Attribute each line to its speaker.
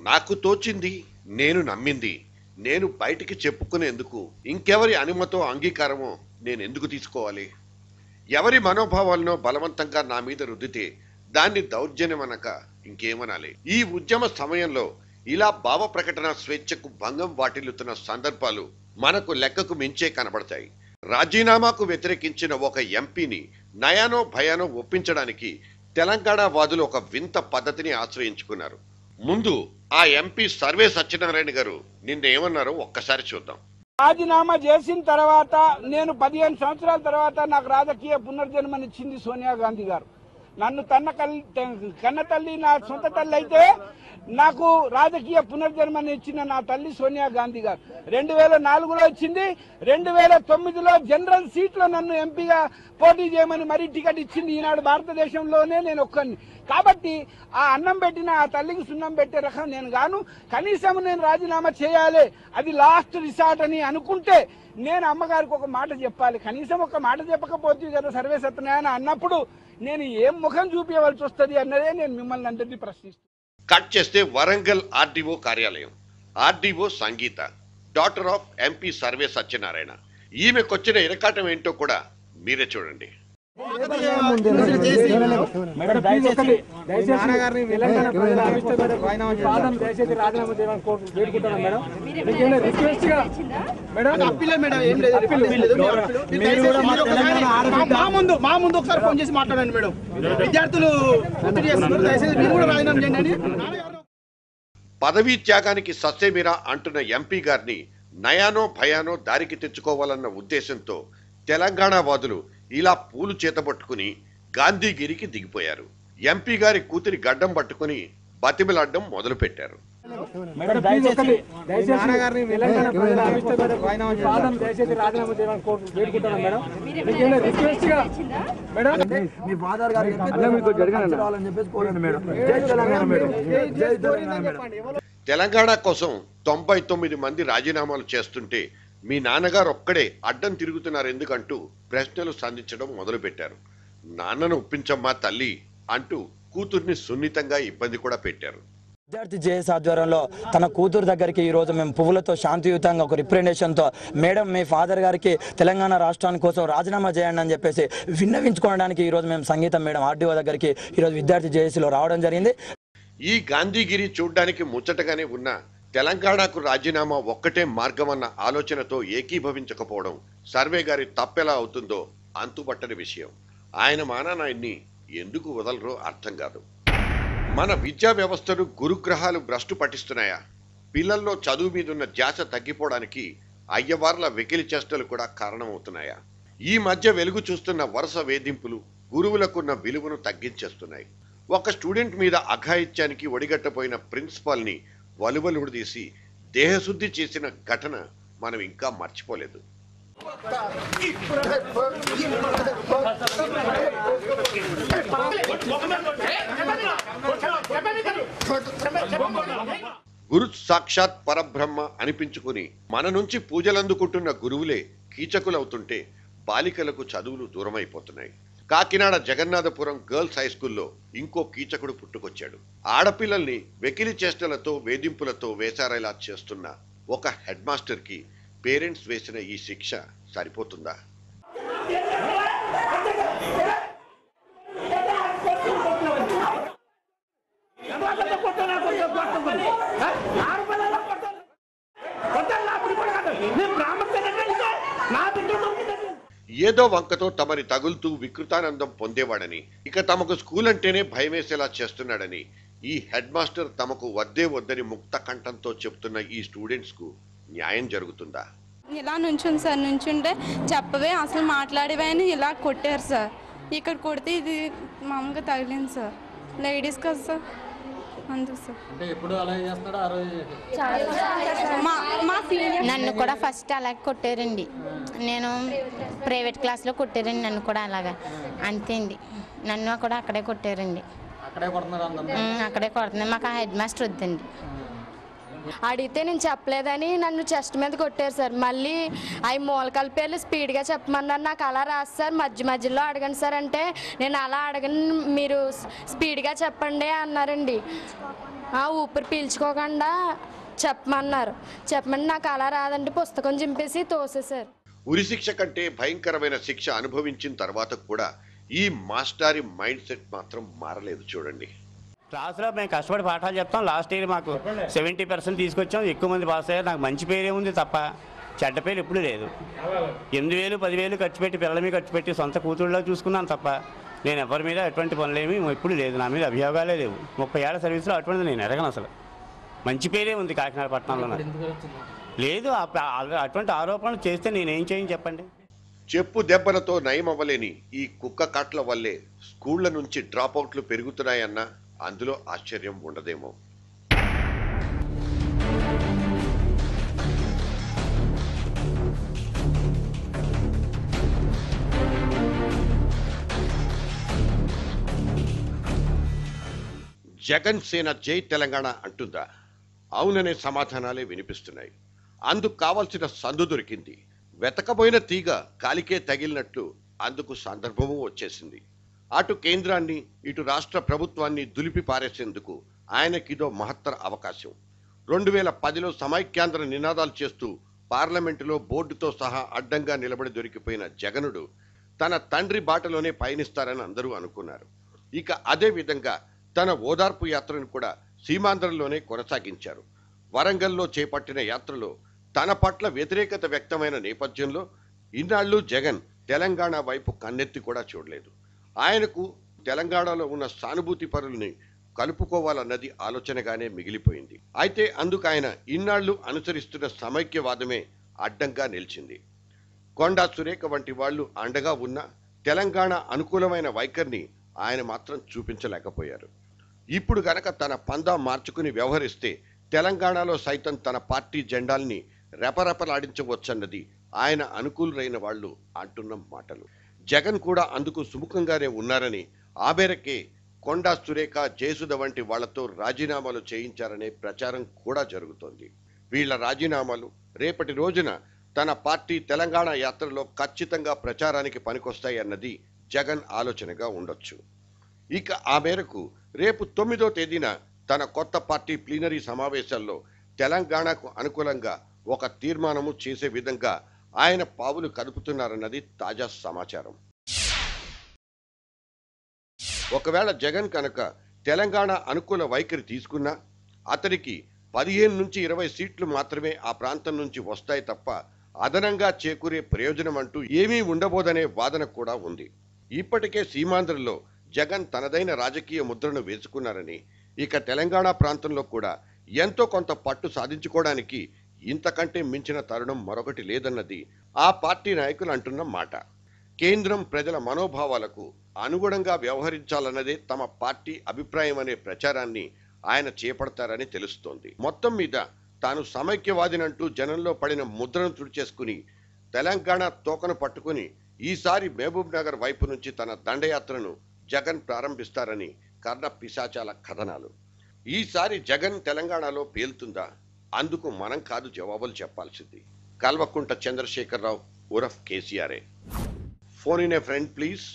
Speaker 1: నాకు తోచింది, నేను నమ్మింది, నేను బయటికి చెప్పుకునేందుకు ఇంకెవరి అనుమతో అంగీకారమో నేను ఎందుకు తీసుకోవాలి? ఎవరి మనోభావాలను బలవంతంగా నా మీద రుద్దితే దాన్ని దౌర్జన్యమనక ఇంకేమనాలి? ఈ ఉద్యమ సమయంలో ఇలా భావ ప్రకటన స్వేచ్ఛకు భంగం వాటిల్లుతున్న సందర్భాలు మనకు లెక్కకు మించే కనబడతాయి. రాజీనామాకు వ్యతిరేకించిన ఒక ఎంపీని నయానో భయానో ఒప్పించడానికి తెలంగాణ వాదులు ఒక వింత పద్ధతిని ఆశ్రయించుకున్నారు. ముందు ఆ ఎంపీ సర్వే సత్యనారాయణ గారు నిన్న ఏమన్నారో ఒక్కసారి చూద్దాం.
Speaker 2: రాజీనామా చేసిన తర్వాత నేను 15 సంవత్సరాల తర్వాత నాకు రాజకీయ పునర్జన్మనిచ్చింది సోనియా గాంధీ గారు. నన్ను కన్న తల్లి నా సొంత తల్లి అయితే నాకు రాజకీయ పునర్జన్మనిచ్చిన నా తల్లి సోనియా గాంధీ గారు 2004లో ఇచ్చింది. 2009లో జనరల్ సీట్లో నన్ను ఎంపీగా పోటీ చేయమని మరీ టికెట్ ఇచ్చింది. ఈనాడు భారతదేశంలోనే నేను ఒక్కడిని. కాబట్టి ఆ అన్నం పెట్టిన ఆ తల్లికి సున్నం పెట్టే రకం నేను గాను. కనీసం నేను రాజీనామా చేయాలి, అది లాస్ట్ రిసార్ట్ అని అనుకుంటే నేను అమ్మగారికి ఒక మాట చెప్పాలి. కనీసం ఒక మాట చెప్పకపోతే కదా సర్వే సత్యనారాయణ అన్నప్పుడు నేను ఏం ముఖం చూపించవలసి వస్తుంది అన్నదే నేను మిమ్మల్ని అందరినీ ప్రశ్నిస్తాను.
Speaker 1: కట్ చేస్తే వరంగల్ ఆర్డీఓ కార్యాలయం. RDO Sangeetha, daughter of MP Sarvey Sathyanarayana. ఈమెకొచ్చిన ఇరకాటం ఏంటో కూడా మీరే చూడండి.
Speaker 3: మా ముందు ఒకసారి ఫోన్ చేసి మాట్లాడండి మేడం. విద్యార్థులు
Speaker 1: పదవీ త్యాగానికి సస్యమిరా అంటున్న ఎంపీ గారిని నయానో భయానో దారికి తెచ్చుకోవాలన్న ఉద్దేశంతో తెలంగాణ వాదులు ఇలా పూలు చేతబట్టుకుని గాంధీగిరికి దిగిపోయారు. ఎంపీ గారి కూతురి గడ్డం పట్టుకుని బతిమిలాడ్డం మొదలు పెట్టారు. తెలంగాణ కోసం 99 మంది రాజీనామాలు చేస్తుంటే మీ నాన్నగారు ఒక్కడే అడ్డం తిరుగుతున్నారు ఎందుకంటూ ప్రశ్నలు సంధించడం మొదలు పెట్టారు. నాన్నను ఒప్పించమ్మా తల్లి అంటూ కూతుర్ని సున్నితంగా ఇబ్బంది కూడా పెట్టారు.
Speaker 4: విద్యార్థి జేఎస్ ఆధ్వర్యంలో తన కూతురు దగ్గరికి ఈ రోజు మేము పువ్వులతో శాంతియుతంగా ఒక రిప్రజెంటేషన్తో మేడం మీ ఫాదర్ గారికి తెలంగాణ రాష్ట్రానికి కోసం రాజీనామా చేయండి అని చెప్పేసి విన్నవించుకోవడానికి ఈ రోజు మేము సంగీతం మేడం ఆర్డీఓ దగ్గరికి ఈరోజు విద్యార్థి జేఏసీలో రావడం జరిగింది.
Speaker 1: ఈ గాంధీగిరి చూడ్డానికి ముచ్చటగానే ఉన్న తెలంగాణకు రాజీనామా ఒక్కటే మార్గమన్న ఆలోచనతో ఏకీభవించకపోవడం సర్వే గారి తప్పెలా అవుతుందో అంతుబట్టని విషయం. ఆయన మానానాయన్ని ఎందుకు వదలరో అర్థం కాదు. మన విద్యా వ్యవస్థను గురుగ్రహాలు భ్రష్టు పట్టిస్తున్నాయా? పిల్లల్లో చదువు మీదున్న ధ్యాస తగ్గిపోవడానికి అయ్యవార్ల వెకిలి చేష్టలు కూడా కారణమవుతున్నాయా? ఈ మధ్య వెలుగు చూస్తున్న వరుస వేధింపులు గురువులకున్న విలువను తగ్గించేస్తున్నాయి. ఒక స్టూడెంట్ మీద అఘాయిత్యానికి ఒడిగట్టపోయిన ప్రిన్సిపాల్ని వలువలుడదీసి దేహశుద్ధి చేసిన ఘటన మనం ఇంకా మర్చిపోలేదు. గురు సాక్షాత్ పరబ్రహ్మ అనిపించుకుని మన నుంచి పూజలందుకుంటున్న గురువులే కీచకులవుతుంటే బాలికలకు చదువులు దూరమైపోతున్నాయి. కాకినాడ జగన్నాథపురం గర్ల్స్ హై స్కూల్లో ఇంకో కీచకుడు పుట్టుకొచ్చాడు. ఆడపిల్లల్ని వెకిలి చేష్టలతో వేధింపులతో వేసారేలా చేస్తున్న ఒక హెడ్ మాస్టర్ కి పేరెంట్స్ వేసిన ఈ శిక్ష సరిపోతుందా? ఏదో వంకతో తమని తగులుతూ వికృతానందం పొందేవాడని, ఇక తమకు స్కూల్ అంటేనే భయమేసేలా చేస్తున్నాడని ఈ హెడ్ మాస్టర్ తమకు వద్దే వద్దని ముక్త కంఠంతో చెప్తున్న ఈ స్టూడెంట్స్ కు న్యాయం జరుగుతుందా?
Speaker 5: ఇలా నుంచుంది సార్, నుంచుంటే చెప్పవే అసలు మాట్లాడేవే అని ఇలా కొట్టారు సార్. ఇక్కడ కొడితే ఇది మామూలుగా తగిలింది సార్. లేడీస్ కదా సార్, అందుకు సార్.
Speaker 6: నన్ను కూడా ఫస్ట్ అలాగే కొట్టారండి. నేను ప్రైవేట్ క్లాస్లో కొట్టారండి నన్ను కూడా అలాగా. అంతే అండి, నన్ను కూడా అక్కడే కొట్టారండి. అక్కడే కొడుతుంది. మాకు ఆ హెడ్ మాస్టర్ వద్దండి.
Speaker 7: అడిగితే నేను చెప్పలేదని నన్ను చెస్ట్ మీద కొట్టారు సార్. మళ్ళీ అవి మూలకాల పేర్లు స్పీడ్గా చెప్పమన్నారు. నాకు అలా రాదు సార్, మధ్యలో అడగండి సార్ అంటే నేను అలా అడగను, మీరు స్పీడ్గా చెప్పండి అన్నారండి. ఊపిరి పీల్చుకోకుండా చెప్పమన్నారు. చెప్పమని నాకు అలా రాదంటే పుస్తకం చింపేసి తోసేశారు.
Speaker 1: ఉరిశిక్ష కంటే భయంకరమైన శిక్ష అనుభవించిన తర్వాత కూడా ఈ మాస్టారి మైండ్ సెట్ మాత్రం మారలేదు చూడండి.
Speaker 8: క్లాస్లో మేము కష్టపడి పాఠాలు చెప్తాం. లాస్ట్ ఇయర్ మాకు 70% తీసుకొచ్చాం. ఎక్కువ మంది పాస్ అయ్యారు. నాకు మంచి పేరే ఉంది తప్ప చెడ్డ పేరు ఎప్పుడూ లేదు. 8,000 10,000 ఖర్చు పెట్టి పిల్లల మీద ఖర్చు పెట్టి సొంత కూతుళ్ళలో చూసుకున్నాను తప్ప నేను ఎవరి మీద ఎటువంటి పనులేమి ఎప్పుడు లేదు. నా మీద అభియోగాలే లేవు. 30 ఏళ్ల సర్వీస్లో అటువంటిది నేను ఎరగను. అసలు మంచి పేరే ఉంది కాకినాడ పట్టణంలో. లేదు అటువంటి ఆరోపణలు చేస్తే నేనేం చేయని చెప్పండి.
Speaker 1: చెప్పు దెబ్బలతో నయం అవ్వలేని ఈ కుక్క కాట్ల వల్లే స్కూళ్ల నుంచి డ్రాపౌట్లు పెరుగుతున్నాయన్న అందులో ఆశ్చర్యం ఉండదేమో. జగన్ సేన జై తెలంగాణ అంటుందా? అవుననే సమాధానాలే వినిపిస్తున్నాయి. అందుకు కావలసిన సందు దొరికింది. వెతకబోయిన తీగ కాలికే తగిలినట్లు అందుకు సందర్భము వచ్చేసింది. అటు కేంద్రాన్ని ఇటు రాష్ట్ర ప్రభుత్వాన్ని దులిపి పారేసేందుకు ఆయనకిదో మహత్తర అవకాశం. 2010లో సమైక్యాంధ్ర నినాదాలు చేస్తూ పార్లమెంటులో బోర్డుతో సహా అడ్డంగా నిలబడి దొరికిపోయిన జగనుడు తన తండ్రి బాటలోనే పయనిస్తారని అందరూ అనుకున్నారు. ఇక అదే విధంగా తన ఓదార్పు యాత్రను కూడా సీమాంధ్రలోనే కొనసాగించారు. వరంగల్లో చేపట్టిన యాత్రలో తన పట్ల వ్యతిరేకత వ్యక్తమైన నేపథ్యంలో ఇన్నాళ్ళు జగన్ తెలంగాణ వైపు కన్నెత్తి కూడా చూడలేదు. ఆయనకు తెలంగాణలో ఉన్న సానుభూతి పరుల్ని కలుపుకోవాలన్నది ఆలోచనగానే మిగిలిపోయింది. అయితే అందుకు ఆయన ఇన్నాళ్లు అనుసరిస్తున్న సమైక్యవాదమే అడ్డంగా నిలిచింది. కొండా సురేఖ వంటి వాళ్లు అండగా ఉన్న తెలంగాణ అనుకూలమైన వైఖరిని ఆయన మాత్రం చూపించలేకపోయారు. ఇప్పుడు గనక తన పందా మార్చుకుని వ్యవహరిస్తే తెలంగాణలో సైతం తన పార్టీ జెండాల్ని రెపరెపలాడించవచ్చన్నది ఆయన అనుకూలురైన వాళ్లు అంటున్న మాటలు. జగన్ కూడా అందుకు సుముఖంగానే ఉన్నారని, ఆ మేరకే కొండా సురేఖ జయసుధ వంటి వాళ్లతో రాజీనామాలు చేయించారనే ప్రచారం కూడా జరుగుతోంది. వీళ్ల రాజీనామాలు రేపటి రోజున తన పార్టీ తెలంగాణ యాత్రలో ఖచ్చితంగా ప్రచారానికి పనికొస్తాయన్నది జగన్ ఆలోచనగా ఉండొచ్చు. ఇక ఆ మేరకు రేపు 9వ తేదీన తన కొత్త పార్టీ ప్లీనరీ సమావేశాల్లో తెలంగాణకు అనుకూలంగా ఒక తీర్మానము చేసే విధంగా ఆయన పావులు కదుపుతున్నారన్నది తాజా సమాచారం. ఒకవేళ జగన్ కనుక తెలంగాణ అనుకూల వైఖరి తీసుకున్నా అతనికి 15 నుంచి 20 సీట్లు మాత్రమే ఆ ప్రాంతం నుంచి వస్తాయి తప్ప అదనంగా చేకూరే ప్రయోజనం అంటూ ఏమీ ఉండబోదనే వాదన కూడా ఉంది. ఇప్పటికే సీమాంధ్రలో జగన్ తనదైన రాజకీయ ముద్రను వేసుకున్నారని, ఇక తెలంగాణ ప్రాంతంలో కూడా ఎంతో కొంత పట్టు సాధించుకోవడానికి ఇంతకంటే మించిన తరుణం మరొకటి లేదన్నది ఆ పార్టీ నాయకులు అంటున్న మాట. కేంద్రం ప్రజల మనోభావాలకు అనుగుణంగా వ్యవహరించాలన్నదే తమ పార్టీ అభిప్రాయం అనే ప్రచారాన్ని ఆయన చేపడతారని తెలుస్తోంది. మొత్తం మీద తాను సమైక్యవాదినంటూ జనంలో పడిన ముద్రను తుడిచేసుకుని తెలంగాణ తోకను పట్టుకుని ఈసారి మహబూబ్ నగర్ వైపు నుంచి తన దండయాత్రను జగన్ ప్రారంభిస్తారని కర్ణ పిశాచాల కథనాలు. ఈసారి జగన్ తెలంగాణలో పేలుతుందా? అందుకు మనం కాదు జవాబులు చెప్పాల్సింది. Kalvakuntla Chandrashekar Rao ఉరఫ్ కేసీఆర్ఏ. Phone in a friend please.